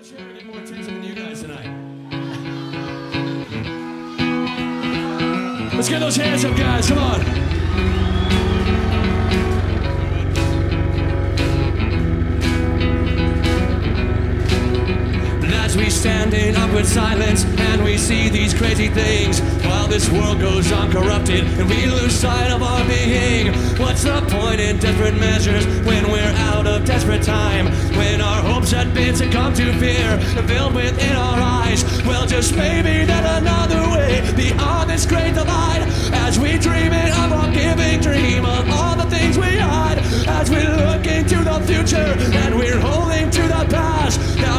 Sure, we get more attention than you guys tonight. Let's get those hands up, guys. Come on. But as we stand in awkward silence and we see these crazy things, while this world goes on corrupted and we lose sight of our being, what's the point in desperate measures when we're out of desperate time? When our hopes had been succumb to fear filled within our eyes, well, just maybe that another way beyond this great divide, as we dream it of our giving dream of all the things we hide, as we look into the future and we're holding to the past. Now